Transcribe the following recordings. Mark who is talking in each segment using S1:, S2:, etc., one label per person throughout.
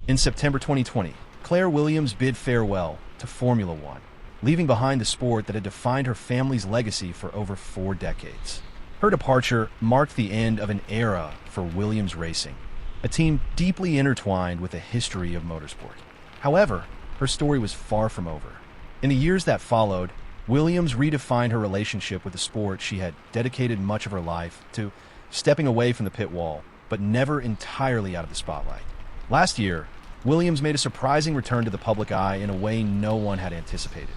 S1: In September 2020, Claire Williams bid farewell to Formula One, leaving behind the sport that had defined her family's legacy for over 4 decades. Her departure marked the end of an era for Williams Racing, a team deeply intertwined with the history of motorsport. However, her story was far from over. In the years that followed, Williams redefined her relationship with the sport. She had dedicated much of her life to stepping away from the pit wall, but never entirely out of the spotlight. Last year, Williams made a surprising return to the public eye in a way no one had anticipated.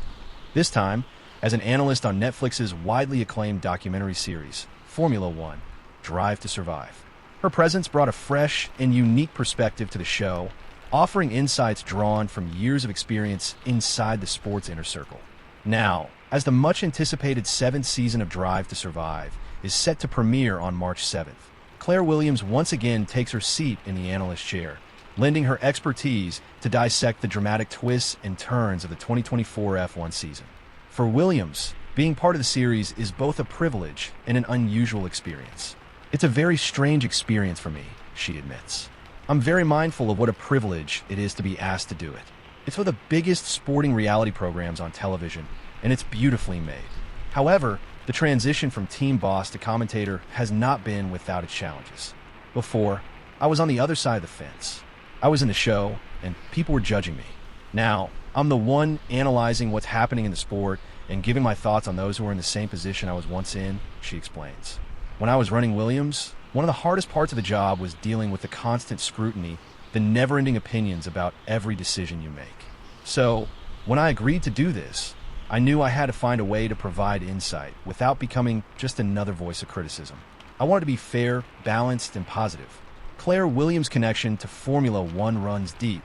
S1: This time, as an analyst on Netflix's widely acclaimed documentary series, Formula One: Drive to Survive. Her presence brought a fresh and unique perspective to the show, offering insights drawn from years of experience inside the sport's inner circle. Now, as the much-anticipated 7th season of Drive to Survive is set to premiere on March 7th, Claire Williams once again takes her seat in the analyst chair, lending her expertise to dissect the dramatic twists and turns of the 2024 F1 season. For Williams, being part of the series is both a privilege and an unusual experience. "It's a very strange experience for me," she admits. "I'm very mindful of what a privilege it is to be asked to do it. It's one of the biggest sporting reality programs on television, and it's beautifully made. However, the transition from team boss to commentator has not been without its challenges. Before, I was on the other side of the fence. I was in the show, and people were judging me. Now, I'm the one analyzing what's happening in the sport and giving my thoughts on those who are in the same position I was once in," she explains. "When I was running Williams, one of the hardest parts of the job was dealing with the constant scrutiny, the never-ending opinions about every decision you make. So, when I agreed to do this, I knew I had to find a way to provide insight without becoming just another voice of criticism. I wanted to be fair, balanced, and positive." Claire Williams' connection to Formula One runs deep,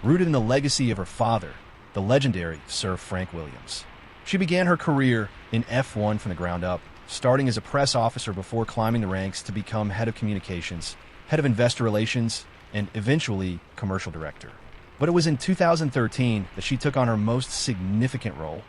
S1: rooted in the legacy of her father, the legendary Sir Frank Williams. She began her career in F1 from the ground up, starting as a press officer before climbing the ranks to become head of communications, head of investor relations, and eventually commercial director. But it was in 2013 that she took on her most significant role,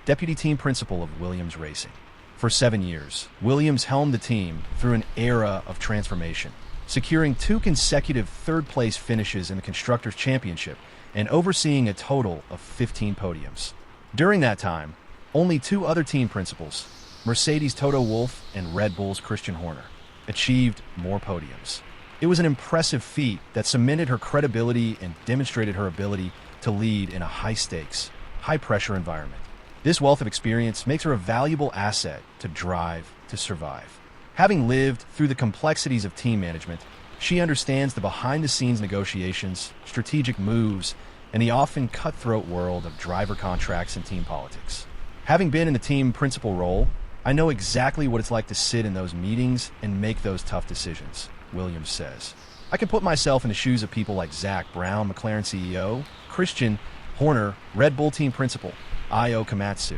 S1: deputy team principal of Williams Racing. For 7 years, Williams helmed the team through an era of transformation, securing 2 consecutive third-place finishes in the Constructors' Championship and overseeing a total of 15 podiums. During that time, only 2 other team principals, Mercedes' Toto Wolff and Red Bull's Christian Horner, achieved more podiums. It was an impressive feat that cemented her credibility and demonstrated her ability to lead in a high-stakes, high-pressure environment. This wealth of experience makes her a valuable asset to Drive to Survive. Having lived through the complexities of team management, she understands the behind-the-scenes negotiations, strategic moves, and the often cutthroat world of driver contracts and team politics. "Having been in the team principal role, I know exactly what it's like to sit in those meetings and make those tough decisions," Williams says. "I can put myself in the shoes of people like Zach Brown, McLaren CEO, Christian Horner, Red Bull team principal, Io Komatsu,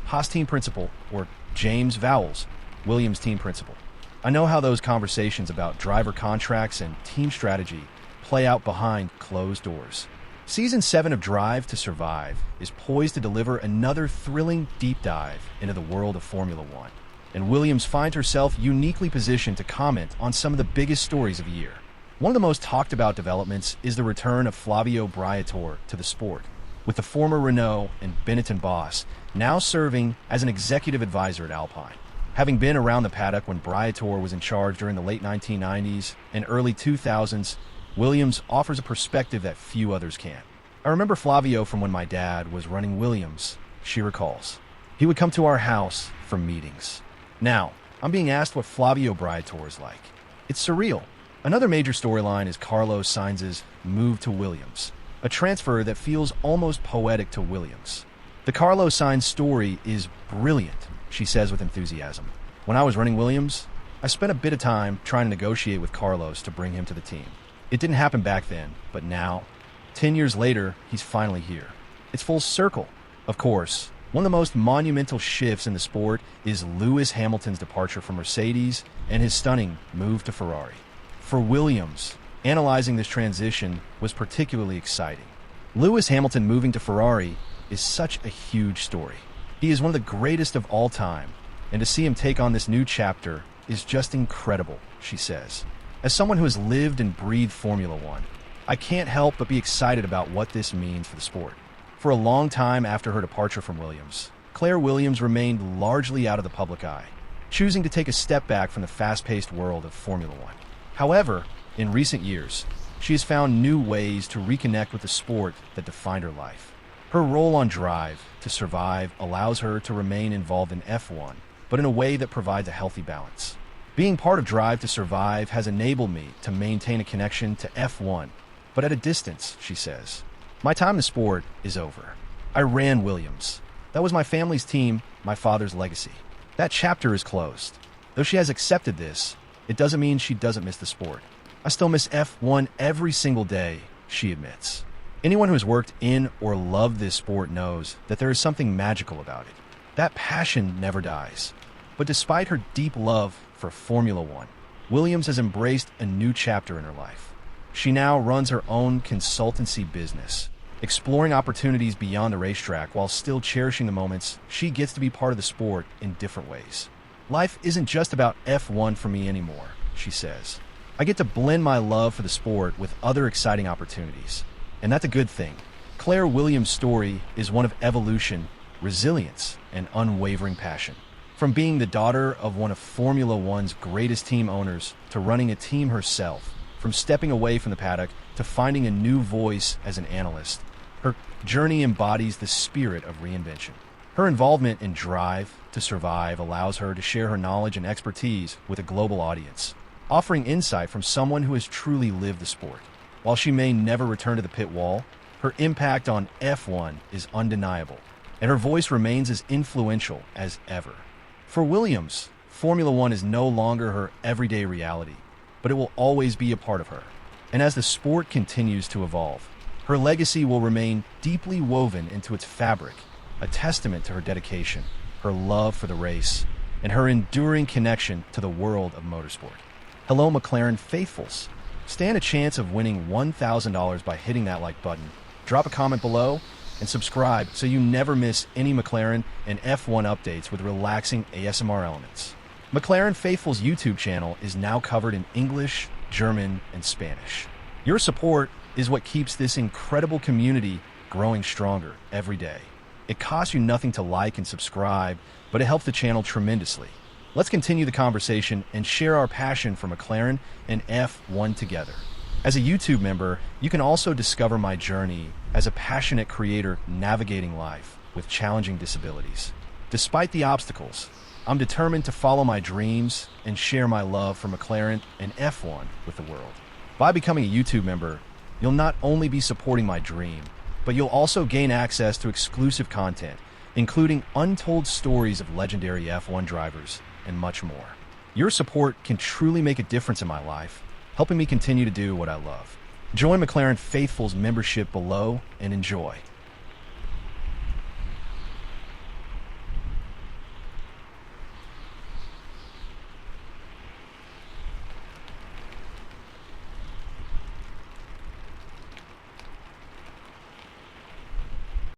S1: Haas team principal, or James Vowles, Williams team principal. I know how those conversations about driver contracts and team strategy play out behind closed doors." Season 7 of Drive to Survive is poised to deliver another thrilling deep dive into the world of Formula One, and Williams finds herself uniquely positioned to comment on some of the biggest stories of the year. One of the most talked about developments is the return of Flavio Briatore to the sport, with the former Renault and Benetton boss now serving as an executive advisor at Alpine. Having been around the paddock when Briatore was in charge during the late 1990s and early 2000s, Williams offers a perspective that few others can. "I remember Flavio from when my dad was running Williams," she recalls. "He would come to our house for meetings. Now, I'm being asked what Flavio Briatore is like. It's surreal." Another major storyline is Carlos Sainz's move to Williams, a transfer that feels almost poetic to Williams. "The Carlos Sainz story is brilliant," she says with enthusiasm. "When I was running Williams, I spent a bit of time trying to negotiate with Carlos to bring him to the team. It didn't happen back then, but now, 10 years later, he's finally here. It's full circle." Of course, one of the most monumental shifts in the sport is Lewis Hamilton's departure from Mercedes and his stunning move to Ferrari. For Williams, analyzing this transition was particularly exciting. Lewis Hamilton moving to Ferrari is such a huge story. He is one of the greatest of all time, and to see him take on this new chapter is just incredible, she says. As someone who has lived and breathed Formula One, I can't help but be excited about what this means for the sport. For a long time after her departure from Williams, Claire Williams remained largely out of the public eye, choosing to take a step back from the fast-paced world of Formula One. However, in recent years, she has found new ways to reconnect with the sport that defined her life. Her role on Drive to Survive allows her to remain involved in F1, but in a way that provides a healthy balance. Being part of Drive to Survive has enabled me to maintain a connection to F1, but at a distance, she says. My time in the sport is over. I ran Williams. That was my family's team, my father's legacy. That chapter is closed. Though she has accepted this, it doesn't mean she doesn't miss the sport. I still miss F1 every single day, she admits. Anyone who has worked in or loved this sport knows that there is something magical about it. That passion never dies. But despite her deep love for Formula One, Williams has embraced a new chapter in her life. She now runs her own consultancy business, exploring opportunities beyond the racetrack while still cherishing the moments she gets to be part of the sport in different ways. Life isn't just about F1 for me anymore, she says. I get to blend my love for the sport with other exciting opportunities, and that's a good thing. Claire Williams' story is one of evolution, resilience, and unwavering passion. From being the daughter of one of Formula One's greatest team owners to running a team herself, from stepping away from the paddock to finding a new voice as an analyst, her journey embodies the spirit of reinvention. Her involvement in Drive to Survive allows her to share her knowledge and expertise with a global audience, offering insight from someone who has truly lived the sport. While she may never return to the pit wall, her impact on F1 is undeniable, and her voice remains as influential as ever. For Williams, Formula One is no longer her everyday reality, but it will always be a part of her. And as the sport continues to evolve, her legacy will remain deeply woven into its fabric, a testament to her dedication, her love for the race, and her enduring connection to the world of motorsport. Hello, McLaren faithfuls. Stand a chance of winning $1,000 by hitting that like button. Drop a comment below and subscribe so you never miss any McLaren and F1 updates with relaxing ASMR elements. McLaren Faithful's YouTube channel is now covered in English, German, and Spanish. Your support is what keeps this incredible community growing stronger every day. It costs you nothing to like and subscribe, but it helps the channel tremendously. Let's continue the conversation and share our passion for McLaren and F1 together. As a YouTube member, you can also discover my journey as a passionate creator navigating life with challenging disabilities. Despite the obstacles, I'm determined to follow my dreams and share my love for McLaren and F1 with the world. By becoming a YouTube member, you'll not only be supporting my dream, but you'll also gain access to exclusive content, including untold stories of legendary F1 drivers and much more. Your support can truly make a difference in my life, helping me continue to do what I love. Join McLaren Faithful's membership below and enjoy.